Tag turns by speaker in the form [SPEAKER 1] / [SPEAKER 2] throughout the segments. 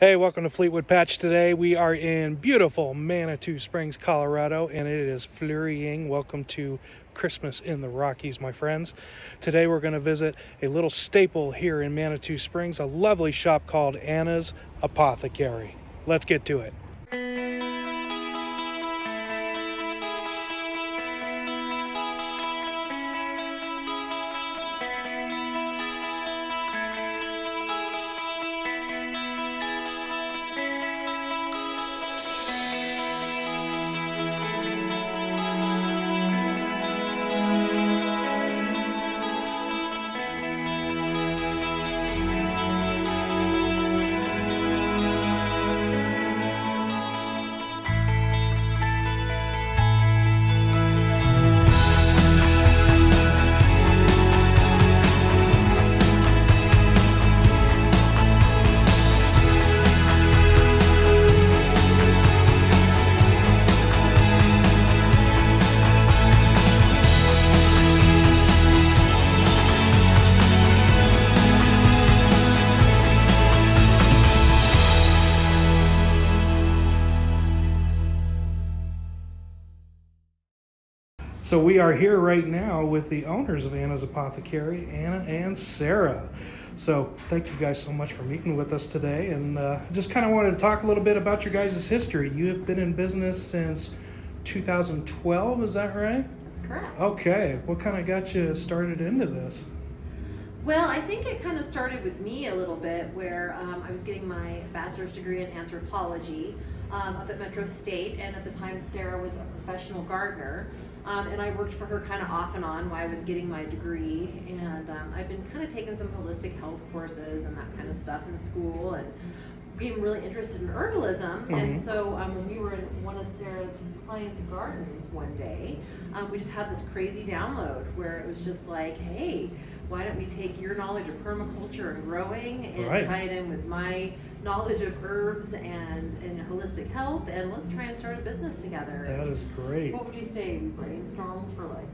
[SPEAKER 1] Hey, welcome to Fleetwood Patch. Today we are in beautiful Manitou Springs, Colorado, and it is flurrying. Welcome to Christmas in the Rockies, my friends. Today we're going to visit a little staple here in Manitou Springs, a lovely shop called Anna's Apothecary. Let's get to it. So we are here right now with the owners of Anna's Apothecary, Anna and Sara. So thank you guys so much for meeting with us today, and just kind of wanted to talk a little bit about your guys' history. You have been in business since 2012, is that right?
[SPEAKER 2] That's correct.
[SPEAKER 1] Okay, what kind of got you started into this?
[SPEAKER 2] Well, I think it kind of started with me a little bit where I was getting my bachelor's degree in anthropology up at Metro State, and at the time Sara was a professional gardener, and I worked for her kind of off and on while I was getting my degree, and I've been kind of taking some holistic health courses and that kind of stuff in school, and being really interested in herbalism. And so when we were in one of Sara's clients' gardens one day, we just had this crazy download where it was just like, hey, why don't we take your knowledge of permaculture and growing and tie it in with my knowledge of herbs and holistic health, and let's try and start a business together.
[SPEAKER 1] That is great.
[SPEAKER 2] What would you say? We brainstormed for like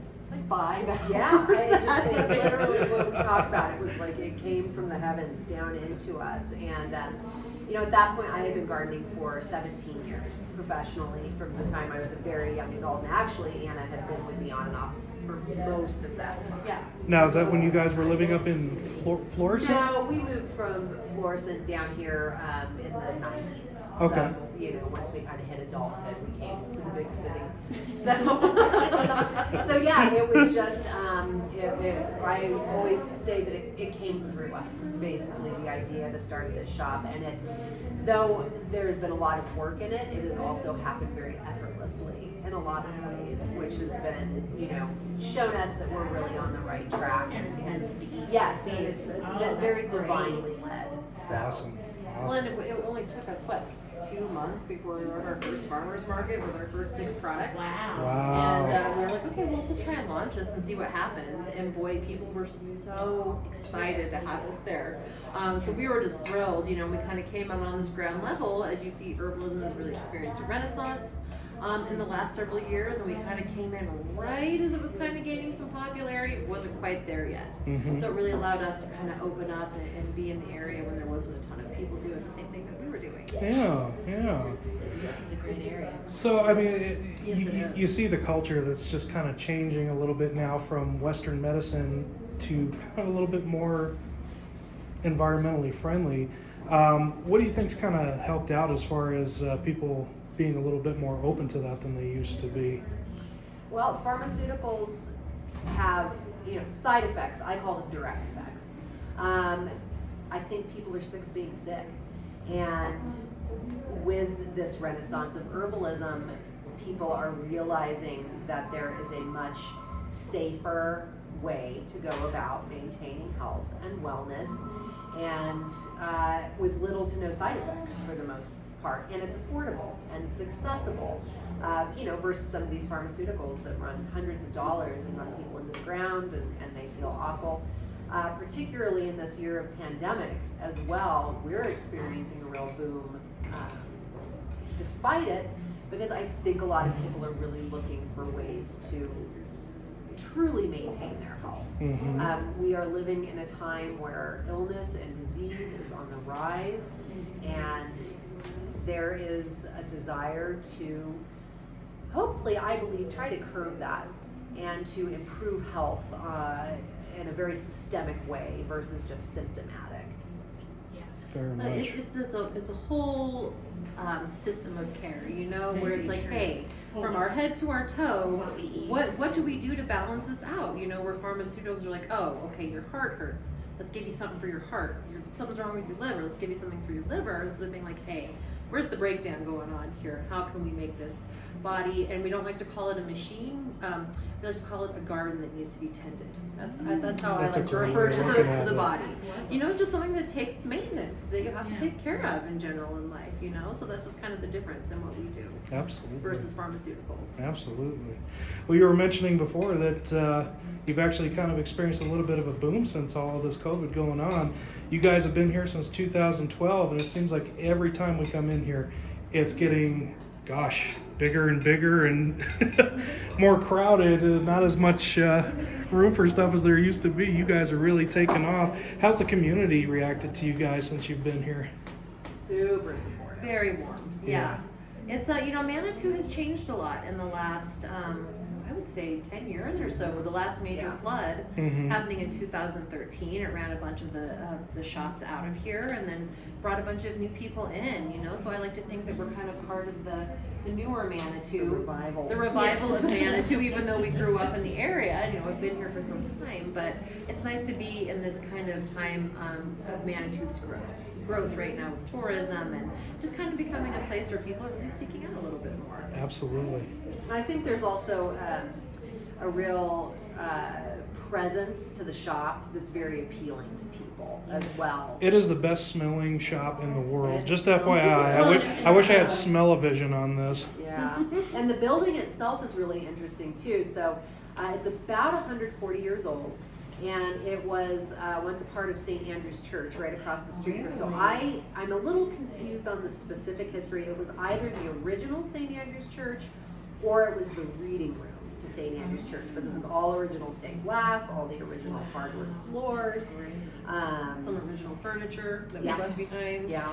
[SPEAKER 2] 5 hours?
[SPEAKER 3] Yeah, literally what we talked about, it was like it came from the heavens down into us. And at that point I had been gardening for 17 years professionally from the time I was a very young adult, and actually Anna had been with me on and off for most of that time.
[SPEAKER 2] Yeah.
[SPEAKER 1] Now, is that when you guys were living up in Florissant?
[SPEAKER 3] No, we moved from Florissant down here in the 90s.
[SPEAKER 1] Okay.
[SPEAKER 3] So, once we kind of hit adulthood, we came to the big city. So, so yeah, it was just, I always say that it came through us, basically, the idea to start this shop. And though there's been a lot of work in it, it has also happened very effortlessly in a lot of ways, which has been, shown us that we're really on the right track.
[SPEAKER 2] And it's meant to be.
[SPEAKER 3] Yes, and it's been very divinely led. So.
[SPEAKER 1] Awesome.
[SPEAKER 2] Well, and it only took us, 2 months before we were at our first farmer's market with our first 6 products.
[SPEAKER 1] Wow.
[SPEAKER 2] And we were like, okay, well, let's just try and launch this and see what happens. And boy, people were so excited to have us there. So we were just thrilled. We kind of came out on this ground level. As you see, herbalism has really experienced a renaissance in the last several years, and we kind of came in right as it was kind of gaining some popularity. It wasn't quite there yet. So it really allowed us to kind of open up and be in the area when there wasn't a ton of people doing the same thing that we were doing.
[SPEAKER 1] Yeah.
[SPEAKER 2] This is a great area.
[SPEAKER 1] So, I mean,
[SPEAKER 2] Yes, it is.
[SPEAKER 1] you see the culture that's just kind of changing a little bit now from Western medicine to kind of a little bit more environmentally friendly. What do you think's kind of helped out as far as people being a little bit more open to that than they used to be?
[SPEAKER 3] Well, pharmaceuticals have, side effects. I call them direct effects. I think people are sick of being sick. And with this renaissance of herbalism, people are realizing that there is a much safer way to go about maintaining health and wellness, and with little to no side effects for the most part. And it's affordable and it's accessible, versus some of these pharmaceuticals that run hundreds of dollars and run people into the ground and they feel awful. Particularly in this year of pandemic as well, we're experiencing a real boom despite it, because I think a lot of people are really looking for ways to truly maintain their health. We are living in a time where illness and disease is on the rise, and there is a desire to, hopefully, I believe, try to curb that and to improve health in a very systemic way versus just symptomatic.
[SPEAKER 2] Yes.
[SPEAKER 1] Very much.
[SPEAKER 2] It's a whole system of care, you know, where
[SPEAKER 4] Very
[SPEAKER 2] it's like,
[SPEAKER 4] true.
[SPEAKER 2] hey, from our head to our toe,
[SPEAKER 4] What we eat.
[SPEAKER 2] what do we do to balance this out? You know, where pharmaceuticals are like, oh, okay, your heart hurts. Let's give you something for your heart. Something's wrong with your liver. Let's give you something for your liver. Instead of being like, hey, where's the breakdown going on here? How can we make this body? And we don't like to call it a machine. We like to call it a garden that needs to be tended. That's how
[SPEAKER 1] That's
[SPEAKER 2] I
[SPEAKER 1] a
[SPEAKER 2] like to
[SPEAKER 1] great
[SPEAKER 2] refer
[SPEAKER 1] way
[SPEAKER 2] to
[SPEAKER 1] of
[SPEAKER 2] the
[SPEAKER 1] looking at
[SPEAKER 2] to the
[SPEAKER 1] it.
[SPEAKER 2] body. You know, just something that takes maintenance that you have
[SPEAKER 4] Yeah.
[SPEAKER 2] to take care of in general in life. You know, so that's just kind of the difference in what we do
[SPEAKER 1] Absolutely.
[SPEAKER 2] versus pharmaceuticals.
[SPEAKER 1] Absolutely. Well, you were mentioning before that you've actually kind of experienced a little bit of a boom since all of this COVID going on. You guys have been here since 2012, and it seems like every time we come in here, it's getting, gosh, bigger and bigger and more crowded, and not as much room for stuff as there used to be. You guys are really taking off. How's the community reacted to you guys since you've been here?
[SPEAKER 3] Super supportive.
[SPEAKER 2] Very warm.
[SPEAKER 1] Yeah.
[SPEAKER 2] Yeah. It's you know, Manitou has changed a lot in the last I would say 10 years or so. With the last major
[SPEAKER 3] Yeah.
[SPEAKER 2] flood
[SPEAKER 1] Mhm.
[SPEAKER 2] happening in 2013, it ran a bunch of the shops out of here and then brought a bunch of new people in, you know. So I like to think that we're kind of part of the newer Manitou.
[SPEAKER 3] The revival.
[SPEAKER 2] The revival of Manitou, even though we grew up in the area, and, you know, I've been here for some time, but it's nice to be in this kind of time of Manitou's growth right now with tourism and just kind of becoming a place where people are really seeking out a little bit more.
[SPEAKER 1] Absolutely.
[SPEAKER 3] I think there's also a real presence to the shop that's very appealing to people as well.
[SPEAKER 1] It is the best smelling shop in the world.
[SPEAKER 3] It
[SPEAKER 1] Just
[SPEAKER 3] smells
[SPEAKER 1] FYI,
[SPEAKER 3] good.
[SPEAKER 1] I wish I had smell-o-vision on this.
[SPEAKER 3] Yeah, and the building itself is really interesting too. So it's about 140 years old, and it was once a part of St. Andrew's Church right across the street here. So I'm a little confused on the specific history. It was either the original St. Andrew's Church or it was the reading room to St. Andrew's Church. But this is all original stained glass, all the original hardwood floors.
[SPEAKER 2] Some original furniture that
[SPEAKER 3] Yeah.
[SPEAKER 2] was left behind.
[SPEAKER 3] Yeah.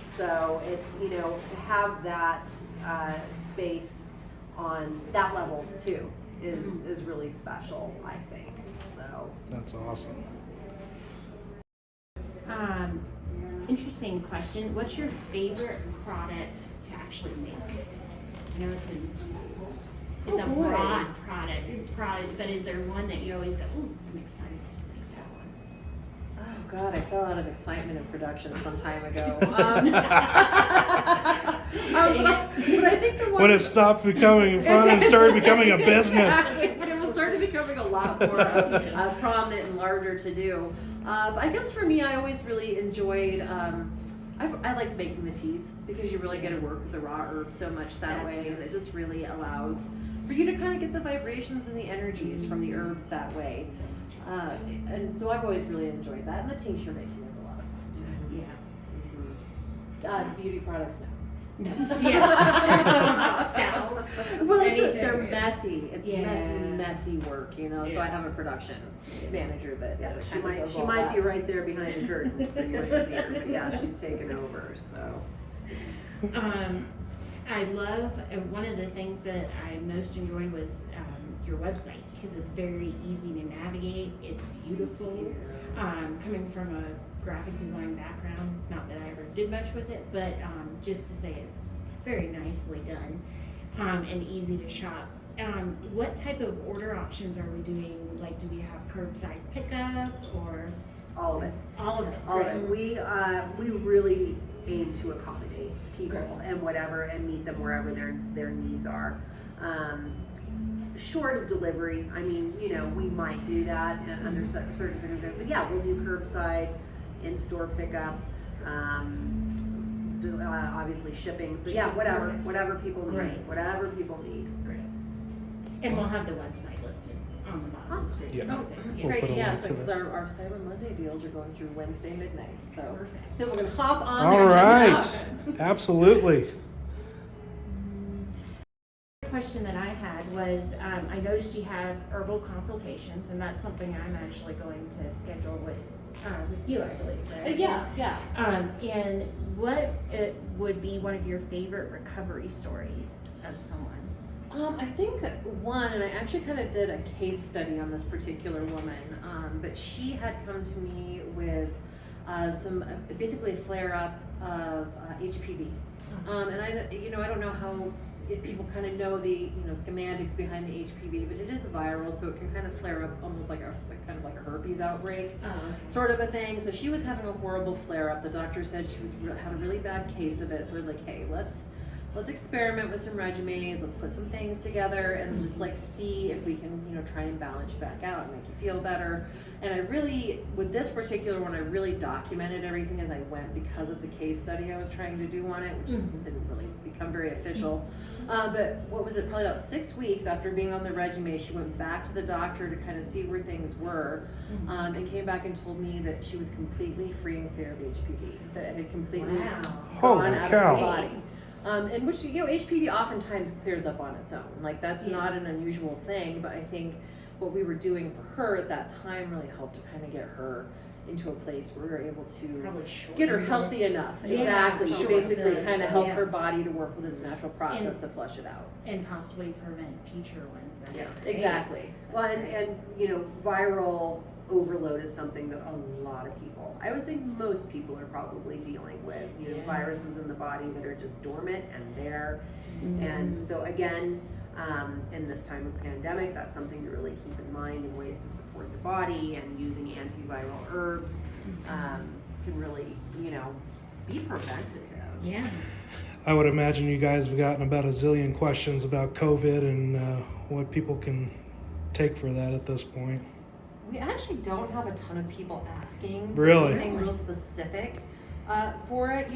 [SPEAKER 3] So it's, you know, to have that space on that level too is really special, I think. So
[SPEAKER 1] That's awesome.
[SPEAKER 4] Interesting question. What's your favorite product to actually make? I know it's a
[SPEAKER 3] boy.
[SPEAKER 4] broad product, but is there one that you always go, ooh, I'm excited to make that one?
[SPEAKER 2] Oh God, I fell out of excitement in production some time ago. But I think the one
[SPEAKER 1] When it stopped becoming fun and started becoming a business.
[SPEAKER 2] Exactly, but it was started becoming a lot more prominent and larger to do. But I guess for me, I always really enjoyed. I like making the teas because you really get to work with the raw herbs so much that way, and it just really allows for you to kind of get the vibrations and the energies from the herbs that way. And so I've always really enjoyed that. And the tincture making is a lot of fun too.
[SPEAKER 4] Yeah.
[SPEAKER 2] Beauty products, no.
[SPEAKER 4] No. Yeah. There's so much salve.
[SPEAKER 2] Well,
[SPEAKER 4] Anything.
[SPEAKER 2] they're messy. It's
[SPEAKER 4] Yeah.
[SPEAKER 2] messy work, you know. So
[SPEAKER 4] Yeah.
[SPEAKER 2] I have a production manager that
[SPEAKER 3] yeah, she
[SPEAKER 2] kinda
[SPEAKER 3] might
[SPEAKER 2] does
[SPEAKER 3] she
[SPEAKER 2] all
[SPEAKER 3] might be
[SPEAKER 2] that.
[SPEAKER 3] right there behind the curtain, so you might see her. But yeah, she's taken over. So
[SPEAKER 4] I love one of the things that I most enjoyed was your website because it's very easy to navigate. It's beautiful. Coming from a graphic design background, not that I ever did much with it, but just to say it's very nicely done and easy to shop. What type of order options are we doing? Like, do we have curbside pickup or
[SPEAKER 3] all of it.
[SPEAKER 4] all of it?
[SPEAKER 3] All of it. We really aim to accommodate people and whatever, and meet them wherever their needs are. Short of delivery, I mean, you know, we might do that under certain circumstances, but yeah, we'll do curbside, in-store pickup, obviously shipping. So yeah, whatever people need,
[SPEAKER 4] Great.
[SPEAKER 3] whatever people need.
[SPEAKER 4] Great. And we'll have the website listed on the bottom of the screen.
[SPEAKER 1] Yeah.
[SPEAKER 2] Oh,
[SPEAKER 4] Yeah.
[SPEAKER 1] We'll
[SPEAKER 2] great,
[SPEAKER 1] put a
[SPEAKER 2] yeah,
[SPEAKER 1] link to
[SPEAKER 2] because
[SPEAKER 1] it.
[SPEAKER 2] our Cyber Monday deals are going through Wednesday midnight, so
[SPEAKER 4] Perfect.
[SPEAKER 2] then we're gonna hop on
[SPEAKER 1] All
[SPEAKER 2] there and
[SPEAKER 1] right.
[SPEAKER 2] check it out.
[SPEAKER 1] Absolutely.
[SPEAKER 4] Question that I had was, I noticed you have Herbal Consultations, and that's something I'm actually going to schedule with with you, I believe. Right?
[SPEAKER 2] Yeah.
[SPEAKER 4] And what would be one of your favorite recovery stories of someone?
[SPEAKER 2] I think one, and I actually kind of did a case study on this particular woman, but she had come to me with basically a flare-up of HPV. And I don't know how, if people kind of know the schematics behind the HPV, but it is viral, so it can kind of flare up almost like a herpes outbreak, sort of a thing. So she was having a horrible flare-up. The doctor said she had a really bad case of it. So I was like, hey, let's experiment with some regimens. Let's put some things together and just see if we can try and balance you back out and make you feel better. And I really, with this particular one, I really documented everything as I went because of the case study I was trying to do on it, which didn't really become very official. But what was it? Probably about 6 weeks after being on the regimen, she went back to the doctor to kind of see where things were, and came back and told me that she was completely free and clear of HPV. That it had completely gone out of her body. And which, HPV oftentimes clears up on its own. That's not an unusual thing, but I think what we were doing for her at that time really helped to kind of get her into a place where we were able to get her healthy enough. Exactly. She basically kind of helped her body to work with its natural process to flush it out.
[SPEAKER 4] And possibly prevent future ones.
[SPEAKER 2] Exactly.
[SPEAKER 3] Well, and viral overload is something that a lot of people, I would say most people, are probably dealing with. Viruses in the body that are just dormant and there. And so again, in this time of pandemic, that's something to really keep in mind, in ways to support the body, and using antiviral herbs can really, be preventative.
[SPEAKER 4] Yeah.
[SPEAKER 1] I would imagine you guys have gotten about a zillion questions about COVID and what people can take for that at this point.
[SPEAKER 2] We actually don't have a ton of people asking for
[SPEAKER 1] Really?
[SPEAKER 2] anything real specific for it.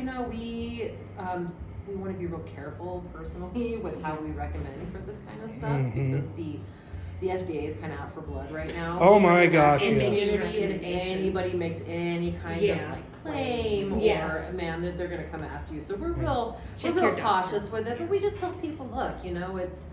[SPEAKER 2] We want to be real careful personally with how we recommend for this kind of stuff, because the FDA is kind of out for blood right now.
[SPEAKER 1] Oh my gosh,
[SPEAKER 2] in the
[SPEAKER 1] yes.
[SPEAKER 2] community, and if anybody makes any kind of claim or they're going to come after you. So we're real cautious with it, but we just tell people, look, it's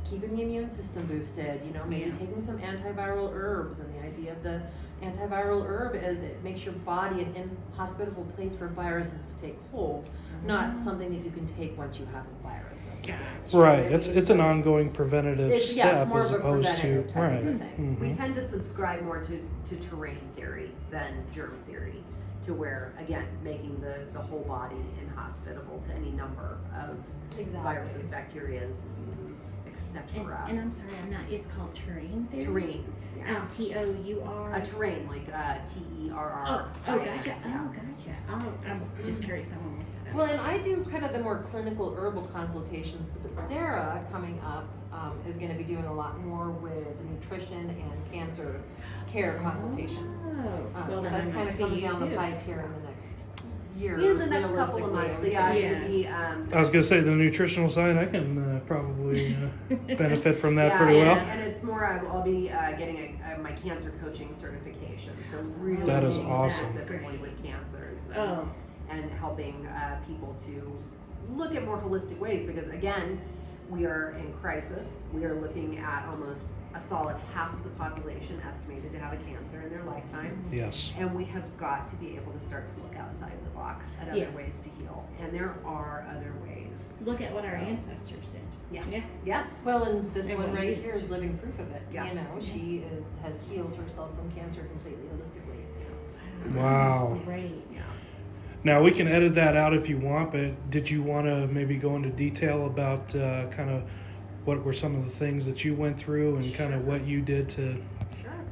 [SPEAKER 2] keeping the immune system boosted, maybe taking some antiviral herbs. And the idea of the antiviral herb is it makes your body an inhospitable place for viruses to take hold, not something that you can take once you have a virus necessarily.
[SPEAKER 1] Right. It's an ongoing preventative step,
[SPEAKER 2] it's more
[SPEAKER 1] as
[SPEAKER 2] of a
[SPEAKER 1] opposed to
[SPEAKER 2] preventative type of a thing.
[SPEAKER 3] We tend to subscribe more to terrain theory than germ theory, to where, again, making the whole body inhospitable to any number of viruses, bacteria, diseases, etc.
[SPEAKER 4] And I'm sorry, it's called terrain theory?
[SPEAKER 3] Terrain.
[SPEAKER 4] T-O-U-R?
[SPEAKER 3] A terrain, like T-E-R-R.
[SPEAKER 4] Oh, gotcha. I'm just curious. I want to look that up.
[SPEAKER 2] Well, and I do kind of the more clinical herbal consultations, but Sara, coming up, is going to be doing a lot more with nutrition and cancer care consultations. So that's kind of coming down the pipe here in the next year.
[SPEAKER 3] The next couple of months.
[SPEAKER 2] Realistically,
[SPEAKER 3] Going to be.
[SPEAKER 1] I was going to say, the nutritional side, I can probably benefit from that pretty well.
[SPEAKER 3] And it's more, I'll be getting my cancer coaching certification. So really
[SPEAKER 1] That is
[SPEAKER 3] dealing
[SPEAKER 1] awesome.
[SPEAKER 3] specifically with cancers.
[SPEAKER 4] Oh.
[SPEAKER 3] And helping people to look at more holistic ways, because again, we are in crisis. We are looking at almost a solid half of the population estimated to have a cancer in their lifetime.
[SPEAKER 1] Yes.
[SPEAKER 3] And we have got to be able to start to look outside of the box at other ways to heal. And there are other ways.
[SPEAKER 4] Look at what our ancestors did.
[SPEAKER 3] Yeah. Yes.
[SPEAKER 2] Well, and this
[SPEAKER 4] And
[SPEAKER 2] one
[SPEAKER 4] what
[SPEAKER 2] right
[SPEAKER 4] we
[SPEAKER 2] here
[SPEAKER 4] used.
[SPEAKER 2] is living proof of it.
[SPEAKER 3] Yeah.
[SPEAKER 2] She has healed herself from cancer completely holistically.
[SPEAKER 1] Wow.
[SPEAKER 4] That's great.
[SPEAKER 3] Yeah.
[SPEAKER 1] Now, we can edit that out if you want, but did you want to maybe go into detail about kind of what were some of the things that you went through and kind of what you did to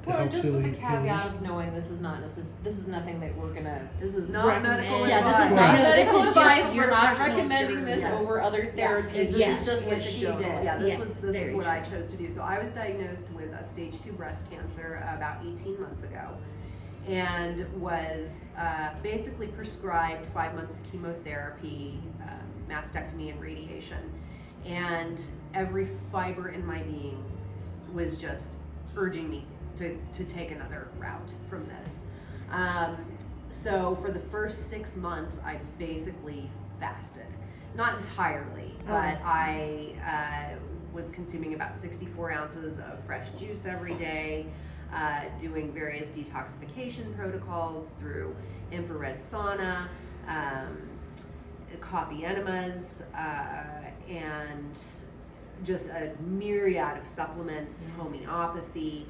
[SPEAKER 2] Well, and
[SPEAKER 1] help
[SPEAKER 2] just with the
[SPEAKER 1] Celia
[SPEAKER 2] caveat of knowing this is nothing that we're gonna.
[SPEAKER 3] This is not
[SPEAKER 4] Recommend.
[SPEAKER 3] medical
[SPEAKER 2] Yeah,
[SPEAKER 3] advice.
[SPEAKER 2] this is
[SPEAKER 1] Right.
[SPEAKER 2] not
[SPEAKER 4] No, this
[SPEAKER 2] medical
[SPEAKER 4] is just
[SPEAKER 2] advice.
[SPEAKER 4] your
[SPEAKER 2] We're not
[SPEAKER 4] personal
[SPEAKER 2] recommending
[SPEAKER 4] journey.
[SPEAKER 2] this
[SPEAKER 3] Yes.
[SPEAKER 2] over other therapies. This
[SPEAKER 4] Yes.
[SPEAKER 2] is just what she did.
[SPEAKER 3] Yeah, this
[SPEAKER 4] Yes,
[SPEAKER 3] was
[SPEAKER 4] very
[SPEAKER 3] what
[SPEAKER 4] true.
[SPEAKER 3] I chose to do. So I was diagnosed with stage 2 breast cancer about 18 months ago, and was basically prescribed 5 months of chemotherapy, mastectomy, and radiation. And every fiber in my being was just urging me to take another route from this. So for the first 6 months, I basically fasted. Not entirely, but I was consuming about 64 ounces of fresh juice every day. doing various detoxification protocols through infrared sauna, coffee enemas, and just a myriad of supplements, homeopathy.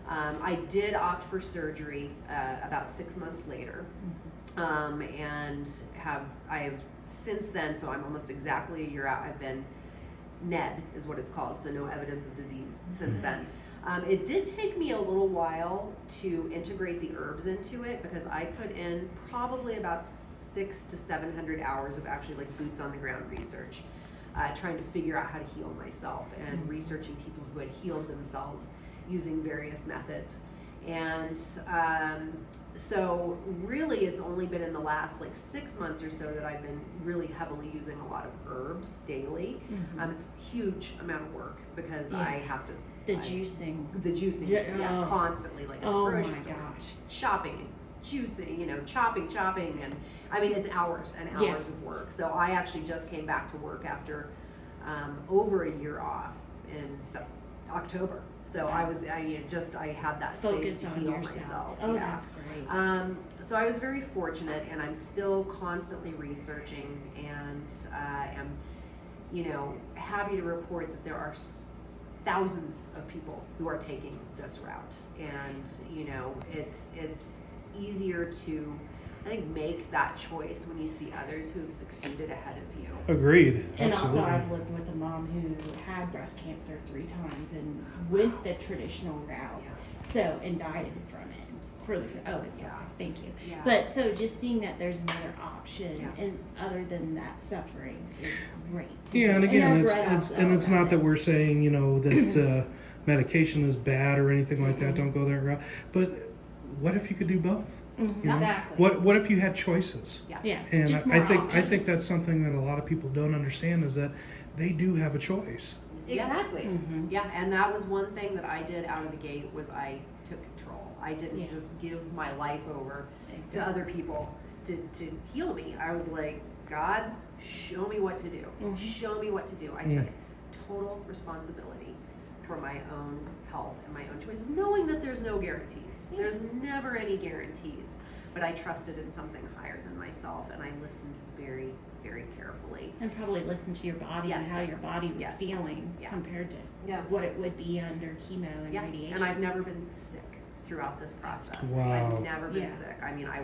[SPEAKER 3] I did opt for surgery about 6 months later, and I have since then, so I'm almost exactly a year out, I've been NED is what it's called, so no evidence of disease since then. It did take me a little while to integrate the herbs into it because I put in probably about 600 to 700 hours of actually like boots on the ground research, trying to figure out how to heal myself and researching people who had healed themselves using various methods. And so really it's only been in the last like 6 months or so that I've been really heavily using a lot of herbs daily. It's a huge amount of work because I have to
[SPEAKER 4] juicing,
[SPEAKER 3] constantly, like at the grocery store, shopping, juicing, you know, chopping, and I mean it's hours and hours of work. So I actually just came back to work after over a year off in October. So I had that space to heal myself.
[SPEAKER 4] Oh, that's great.
[SPEAKER 3] So I was very fortunate, and I'm still constantly researching, and am, you know, happy to report that there are thousands of people who are taking this route, and you know, it's easier to, I think, make that choice when you see others who have succeeded ahead of you.
[SPEAKER 1] Agreed.
[SPEAKER 4] And
[SPEAKER 1] Absolutely.
[SPEAKER 4] also, I've lived with a mom who had breast cancer 3 times and went the traditional route, so, and died from it. Thank you.
[SPEAKER 3] Yeah.
[SPEAKER 4] But so just seeing that there's another option, and other than that suffering, is great.
[SPEAKER 1] Yeah, and again, it's not that
[SPEAKER 4] we're
[SPEAKER 1] we're saying, you know, that medication is bad or anything like that. Don't go that route. But what if you could do both? You know?
[SPEAKER 3] Exactly.
[SPEAKER 1] What if you had choices?
[SPEAKER 4] Yeah.
[SPEAKER 1] And
[SPEAKER 4] just
[SPEAKER 1] I
[SPEAKER 4] more
[SPEAKER 1] think
[SPEAKER 4] options.
[SPEAKER 1] that's something that a lot of people don't understand, is that they do have a choice.
[SPEAKER 3] Exactly. Yeah, and that was one thing that I did out of the gate, was I took control. I didn't just give my life over to other people to heal me. I was like, God, show me what to do. Show me what to do. I took total responsibility for my own health and my own choices, knowing that there's no guarantees. There's never any guarantees. But I trusted in something higher than myself, and I listened very, very carefully.
[SPEAKER 4] And probably listen to your body and how your body was feeling compared to what it would be under chemo and radiation.
[SPEAKER 3] And I've never been sick throughout this process.
[SPEAKER 1] Wow.
[SPEAKER 3] I've never been sick. I mean, I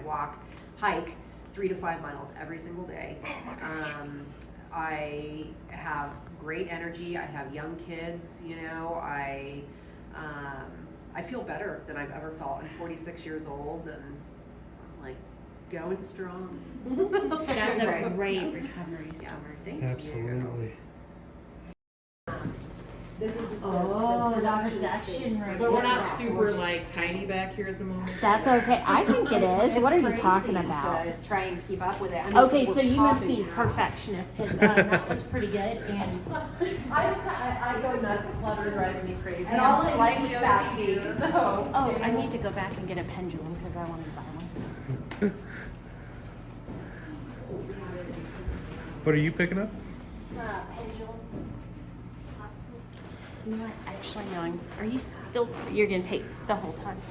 [SPEAKER 3] hike 3 to 5 miles every single day. I have great energy. I have young kids, you know. I feel better than I've ever felt. I'm 46 years old, and I'm like going strong.
[SPEAKER 4] That's a great recovery story.
[SPEAKER 3] Thank
[SPEAKER 1] Absolutely.
[SPEAKER 3] you.
[SPEAKER 5] This is just
[SPEAKER 4] the production room.
[SPEAKER 5] But we're not super like tiny back here at the moment.
[SPEAKER 6] That's okay. I think it is. What are you
[SPEAKER 3] crazy
[SPEAKER 6] talking about?
[SPEAKER 3] to try and keep up with it. I mean,
[SPEAKER 6] Okay,
[SPEAKER 3] we're
[SPEAKER 6] so you must be
[SPEAKER 3] popping now.
[SPEAKER 6] perfectionist because that looks pretty good. And
[SPEAKER 3] I go nuts. Clutter drives me crazy.
[SPEAKER 5] And
[SPEAKER 3] I'm
[SPEAKER 5] all the
[SPEAKER 3] slightly
[SPEAKER 5] heat back
[SPEAKER 3] OCD,
[SPEAKER 5] here.
[SPEAKER 3] so.
[SPEAKER 6] oh, I need to go back and get a pendulum because I wanted to buy one.
[SPEAKER 1] What are you picking up?
[SPEAKER 6] Pendulum, possibly. You know what? Actually, no. Are you still? You're gonna take the whole time.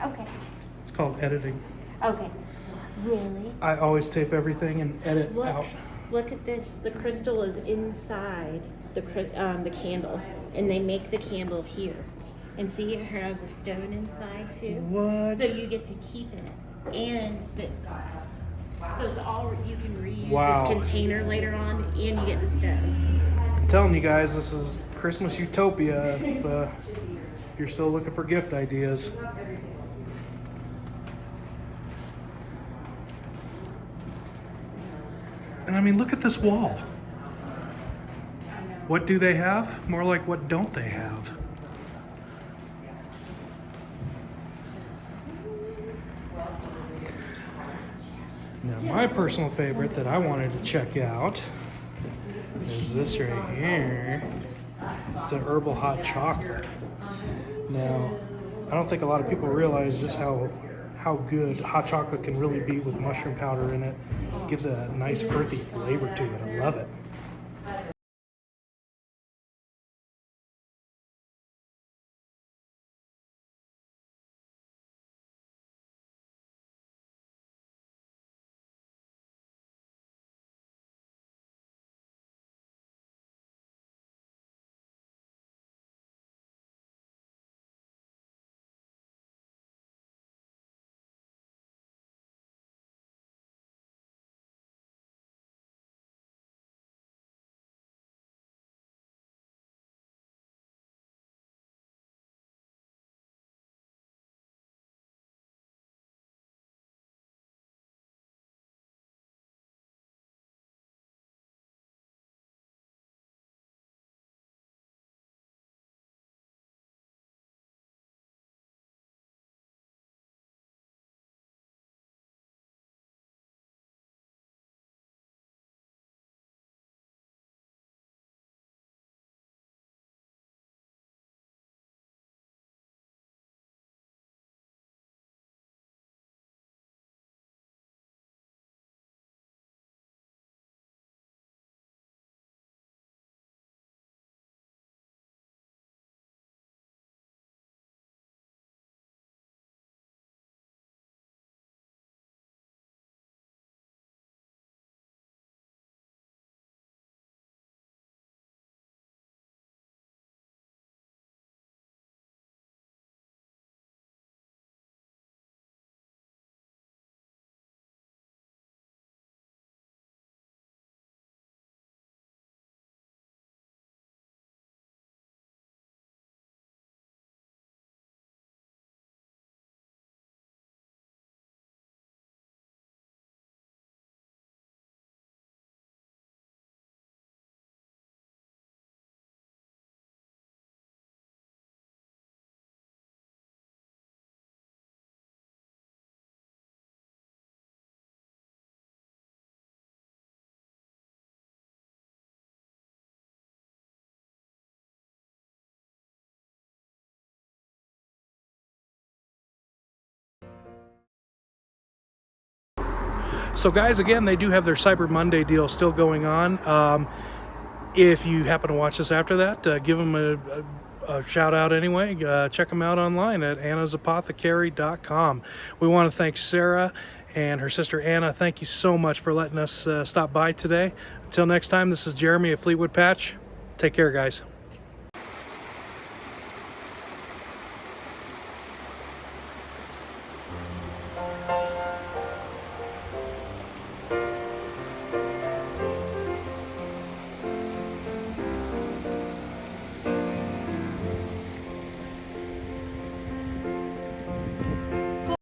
[SPEAKER 6] Okay.
[SPEAKER 1] It's called editing.
[SPEAKER 6] Okay. Really?
[SPEAKER 1] I always tape everything and edit out.
[SPEAKER 4] Look at this. The crystal is inside the candle, and they make the candle here. And see, it has a stone inside too.
[SPEAKER 1] What?
[SPEAKER 4] So you get to keep it, and it's glass. So it's all, you can reuse
[SPEAKER 1] Wow.
[SPEAKER 4] this container later on, and you get the stone.
[SPEAKER 1] I'm telling you guys, this is Christmas utopia if you're still looking for gift ideas. And I mean, look at this wall. What do they have? More like, what don't they have? Now, my personal favorite that I wanted to check out is this right here. It's an herbal hot chocolate. Now, I don't think a lot of people realize just how good hot chocolate can really be with mushroom powder in it. It gives a nice earthy flavor to it. I love it. So guys, again, they do have their Cyber Monday deal still going on. If you happen to watch this after that, give them a shout out anyway. Check them out online at annasapothecary.com. We want to thank Sara and her sister Anna. Thank you so much for letting us stop by today. Until next time, this is Jeremy at Fleetwood Patch. Take care, guys.